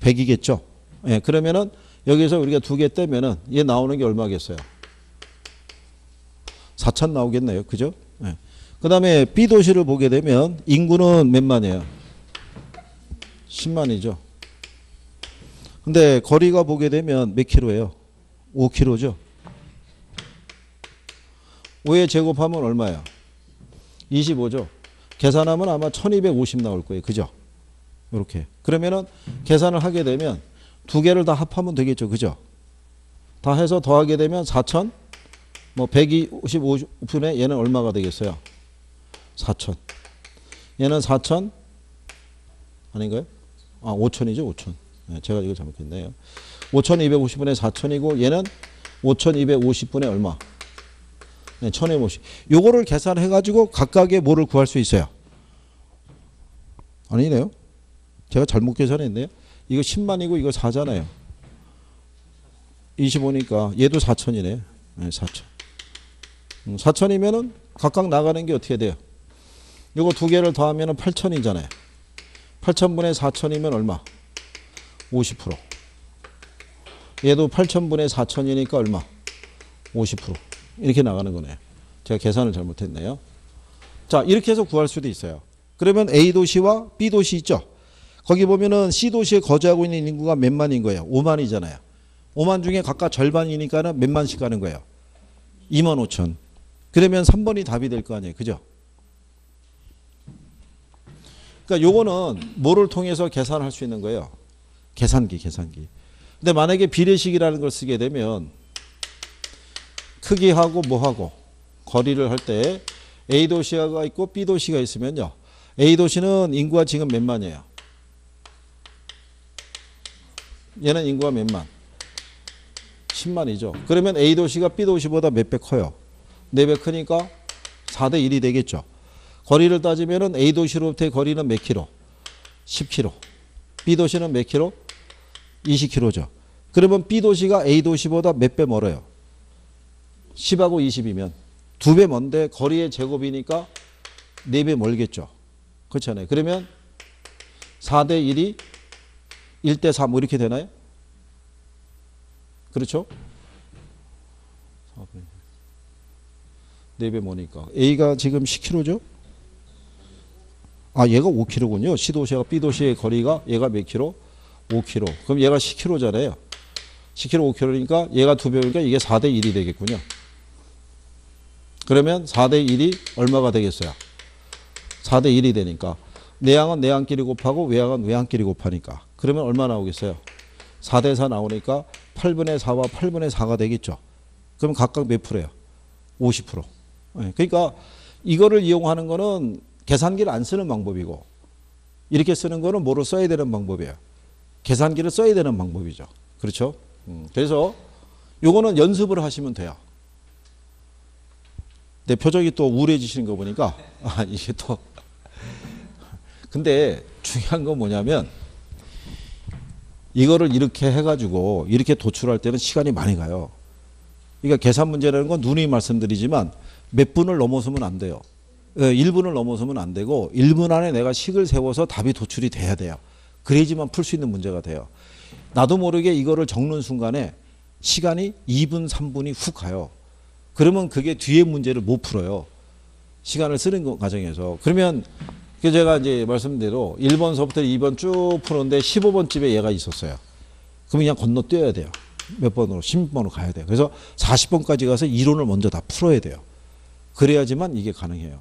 100이겠죠. 예, 그러면은 여기서 우리가 두 개 떼면은 얘 나오는 게 얼마겠어요? 4천 나오겠네요. 그죠? 예. 그 다음에 B 도시를 보게 되면 인구는 몇만이에요? 10만이죠. 근데 거리가 보게 되면 몇 킬로예요? 5킬로죠. 5에 제곱하면 얼마예요? 25죠. 계산하면 아마 1250 나올 거예요. 그죠? 이렇게. 그러면은 계산을 하게 되면 두 개를 다 합하면 되겠죠. 그죠? 다 해서 더하게 되면 4000, 뭐 125분의 얘는 얼마가 되겠어요? 4000. 얘는 4000 아닌가요? 5000이죠. 5000. 네, 제가 이거 잘못했네요. 5250분의 4000이고 얘는 5250분의 얼마? 네, 1250. 요거를 계산해 가지고 각각의 뭐를 구할 수 있어요? 아니네요. 제가 잘못 계산했네요. 이거 10만이고 이거 4잖아요. 25니까 얘도 4천이네. 네, 4천. 4천이면은 각각 나가는 게 어떻게 돼요? 이거 두 개를 더하면은 8천이잖아요. 8천분의 4천이면 얼마? 50%. 얘도 8천분의 4천이니까 얼마? 50%. 이렇게 나가는 거네요. 제가 계산을 잘못했네요. 자, 이렇게 해서 구할 수도 있어요. 그러면 A도시와 B도시 있죠? 거기 보면은 C도시에 거주하고 있는 인구가 몇 만인 거예요? 5만이잖아요. 5만 중에 각각 절반이니까는 몇 만씩 가는 거예요? 2만 5천. 그러면 3번이 답이 될 거 아니에요. 그죠? 그러니까 요거는 뭐를 통해서 계산할 수 있는 거예요? 계산기. 근데 만약에 비례식이라는 걸 쓰게 되면 크기하고 뭐하고 거리를 할 때 A도시가 있고 B도시가 있으면요. A도시는 인구가 지금 몇 만이에요? 얘는 인구가 몇 만? 10만이죠. 그러면 A도시가 B도시보다 몇 배 커요? 4배 크니까 4대 1이 되겠죠. 거리를 따지면 A도시로부터의 거리는 몇 킬로? 10킬로. B도시는 몇 킬로? 20킬로죠. 그러면 B도시가 A도시보다 몇 배 멀어요? 10하고 20이면 2배 먼데 거리의 제곱이니까 4배 멀겠죠. 그렇잖아요. 그러면 4대 1이 1대 4 뭐 이렇게 되나요? 그렇죠? 4배 모니까 A가 지금 10km죠? 아, 얘가 5km군요. C도시와 B도시의 거리가 얘가 몇 킬로? 5km. 그럼 얘가 10km잖아요. 10km 5km니까 얘가 2배니까 이게 4대 1이 되겠군요. 그러면 4대 1이 얼마가 되겠어요? 4대 1이 되니까 내항은 내항끼리 곱하고 외항은 외항끼리 곱하니까 그러면 얼마 나오겠어요? 4대 4 나오니까 8분의 4와 8분의 4가 되겠죠. 그럼 각각 몇 프로예요? 50%. 네, 그러니까 이거를 이용하는 거는 계산기를 안 쓰는 방법이고 이렇게 쓰는 거는 뭐로 써야 되는 방법이에요? 계산기를 써야 되는 방법이죠. 그렇죠? 그래서 요거는 연습을 하시면 돼요. 내 표정이 또 우울해지시는 거 보니까 이게 또 근데 중요한 건 뭐냐면 이거를 이렇게 해가지고 이렇게 도출할 때는 시간이 많이 가요. 그러니까 계산 문제라는 건 누누이 말씀드리지만 몇 분을 넘어서면 안 돼요. 1분을 넘어서면 안 되고 1분 안에 내가 식을 세워서 답이 도출이 돼야 돼요. 그래야지만 풀 수 있는 문제가 돼요. 나도 모르게 이거를 적는 순간에 시간이 2분, 3분이 훅 가요. 그러면 그게 뒤에 문제를 못 풀어요. 시간을 쓰는 과정에서. 그러면 제가 이제 말씀대로 1번서부터 2번 쭉 푸는데 15번쯤에 얘가 있었어요. 그럼 그냥 건너뛰어야 돼요. 몇 번으로? 16번으로 가야 돼요. 그래서 40번까지 가서 이론을 먼저 다 풀어야 돼요. 그래야지만 이게 가능해요.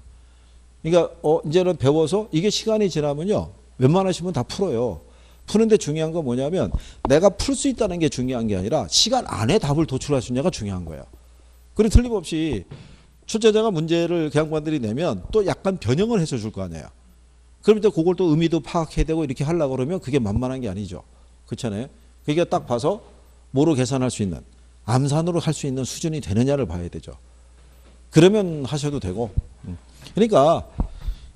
그러니까 이제는 배워서 이게 시간이 지나면요. 웬만하시면 다 풀어요. 푸는데 중요한 건 뭐냐면 내가 풀 수 있다는 게 중요한 게 아니라 시간 안에 답을 도출할 수 있냐가 중요한 거예요. 그리고 틀림없이 출제자가 문제를 교양반들이 내면 또 약간 변형을 해서 줄 거 아니에요. 그럼 이제 그걸 또 의미도 파악해야 되고 이렇게 하려고 그러면 그게 만만한 게 아니죠. 그렇잖아요. 그러니까 딱 봐서 뭐로 계산할 수 있는, 암산으로 할 수 있는 수준이 되느냐를 봐야 되죠. 그러면 하셔도 되고. 그러니까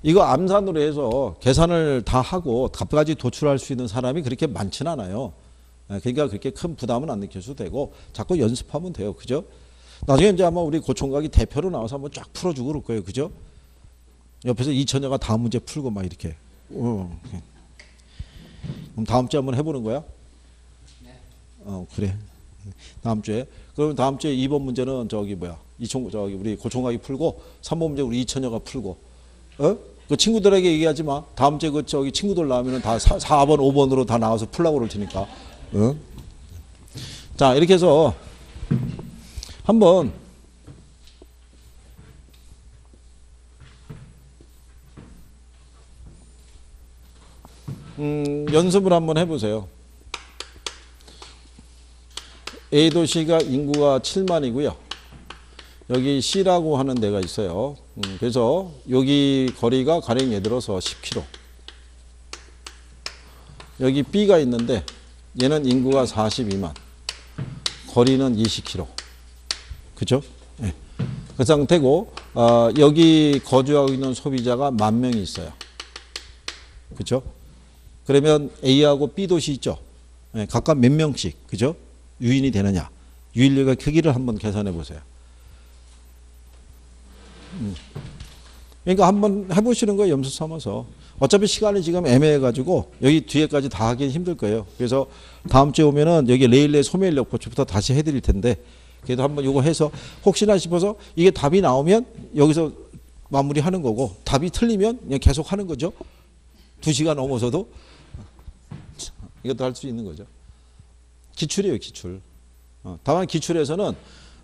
이거 암산으로 해서 계산을 다 하고 답까지 도출할 수 있는 사람이 그렇게 많지는 않아요. 그러니까 그렇게 큰 부담은 안 느껴도 되고 자꾸 연습하면 돼요. 그죠? 나중에 이제 아마 우리 고총각이 대표로 나와서 한번 쫙 풀어주고 그럴 거예요. 그죠? 옆에서 이천여가 다음 문제 풀고 막 이렇게. 그럼 다음 주에 한번 해보는 거야? 그래. 다음 주에. 그럼 다음 주에 2번 문제는 저기 우리 고총각이 풀고 3번 문제 우리 이천여가 풀고. 그 친구들에게 얘기하지 마. 다음 주에 저기 친구들 나오면 다 4번, 5번으로 다 나와서 풀라고 그럴 테니까. 자, 이렇게 해서 한번 연습을 한번 해보세요. A도시가 인구가 7만이고요. 여기 C라고 하는 데가 있어요. 그래서 여기 거리가 가령 예를 들어서 10km. 여기 B가 있는데 얘는 인구가 42만. 거리는 20km. 그죠? 네. 그 상태고 여기 거주하고 있는 소비자가 10,000명이 있어요. 그죠? 그러면 A하고 B 도시 있죠? 예, 각각 몇 명씩, 그죠? 유인이 되느냐. 유인력의 크기를 한번 계산해 보세요. 그러니까 한번 해보시는 거예요. 염수 삼아서. 어차피 시간이 지금 애매해가지고 여기 뒤에까지 다 하긴 힘들 거예요. 그래서 다음 주에 오면은 여기 레일레 소멸력 보충부터 다시 해드릴 텐데 그래도 한번 이거 해서 혹시나 싶어서 이게 답이 나오면 여기서 마무리하는 거고 답이 틀리면 그냥 계속 하는 거죠. 2시간 넘어서도 이것도 할 수 있는 거죠. 기출이에요, 기출. 다만 기출에서는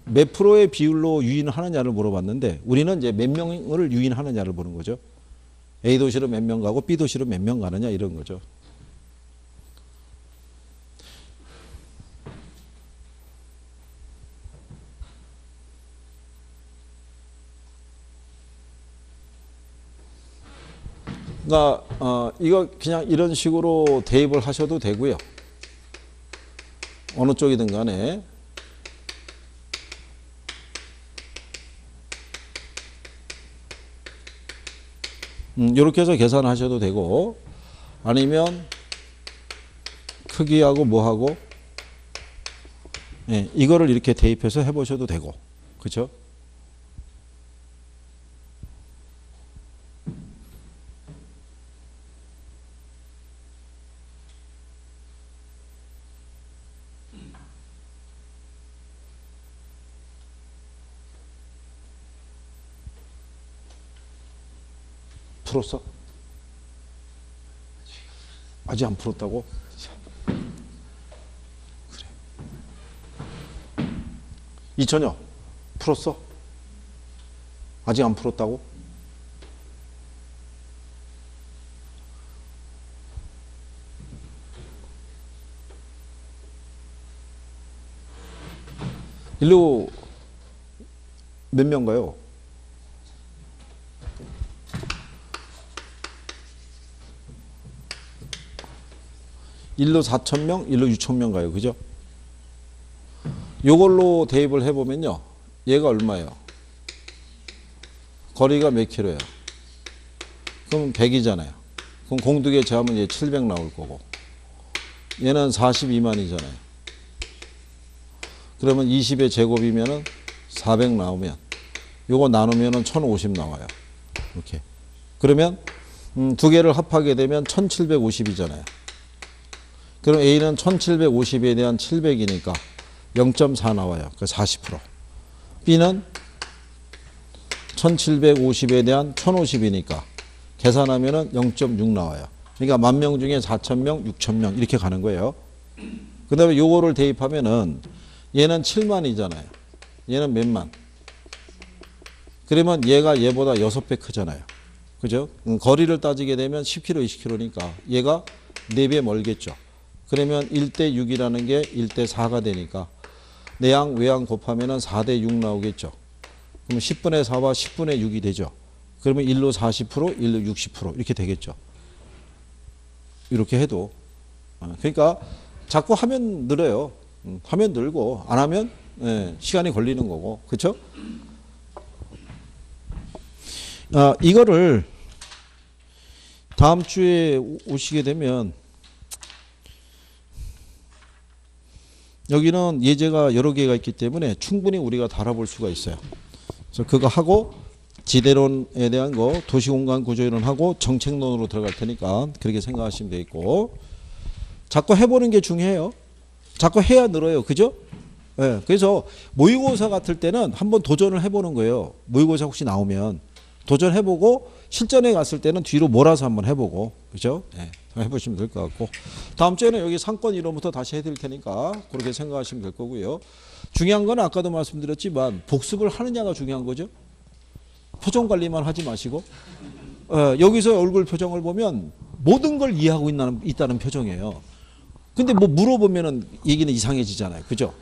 몇 프로의 비율로 유인하느냐를 물어봤는데 우리는 이제 몇 명을 유인하느냐를 보는 거죠. A 도시로 몇 명 가고 B 도시로 몇 명 가느냐 이런 거죠. 그러니까 이거 그냥 이런 식으로 대입을 하셔도 되고요. 어느 쪽이든 간에. 이렇게 해서 계산하셔도 되고 아니면 크기하고 뭐하고 예, 이거를 이렇게 대입해서 해보셔도 되고 그렇죠? 풀었어? 아직 안 풀었다고? 그래. 이천여 풀었어? 아직 안 풀었다고? 일로 몇 명가요? 일로 4,000명, 일로 6,000명 가요. 그죠? 요걸로 대입을 해보면요. 얘가 얼마예요? 거리가 몇 킬로예요? 그럼 100이잖아요. 그럼 공두개 제하면 이제 700 나올 거고. 얘는 42만이잖아요. 그러면 20의 제곱이면은 400 나오면 요거 나누면은 1050 나와요. 이렇게. 그러면 두 개를 합하게 되면 1750이잖아요. 그럼 A는 1750에 대한 700이니까 0.4 나와요. 그 40%. B는 1750에 대한 1050이니까 계산하면은 0.6 나와요. 그러니까 10,000명 중에 4,000명, 6,000명 이렇게 가는 거예요. 그 다음에 요거를 대입하면은 얘는 7만이잖아요. 얘는 몇만? 그러면 얘가 얘보다 6배 크잖아요. 그죠? 거리를 따지게 되면 10km, 20km니까 얘가 4배 멀겠죠. 그러면 1대 6이라는 게 1대 4가 되니까 내양 외양 곱하면 4대 6 나오겠죠. 그러면 10분의 4와 10분의 6이 되죠. 그러면 1로 40%, 1로 60% 이렇게 되겠죠. 이렇게 해도. 그러니까 자꾸 하면 늘어요. 하면 늘고 안 하면 시간이 걸리는 거고. 그렇죠? 이거를 다음 주에 오시게 되면 여기는 예제가 여러 개가 있기 때문에 충분히 우리가 다뤄볼 수가 있어요. 그래서 그거 하고 지대론에 대한 거 도시공간 구조이론하고 정책론으로 들어갈 테니까 그렇게 생각하시면 되겠고 자꾸 해보는 게 중요해요. 자꾸 해야 늘어요. 그죠? 네, 그래서 모의고사 같을 때는 한번 도전을 해보는 거예요. 모의고사 혹시 나오면 도전해보고 실전에 갔을 때는 뒤로 몰아서 한번 해보고 그죠? 네, 해보시면 될 것 같고 다음 주에는 여기 상권 이론부터 다시 해드릴 테니까 그렇게 생각하시면 될 거고요. 중요한 건 아까도 말씀드렸지만 복습을 하느냐가 중요한 거죠. 표정 관리만 하지 마시고 여기서 얼굴 표정을 보면 모든 걸 이해하고 있다는 표정이에요. 근데 뭐 물어보면은 얘기는 이상해지잖아요. 그죠?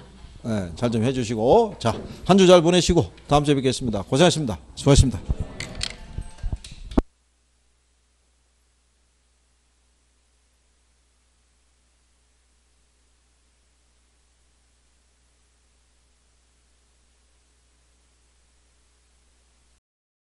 잘 좀 해주시고 자, 한 주 잘 보내시고 다음 주에 뵙겠습니다. 고생하셨습니다. 수고하셨습니다.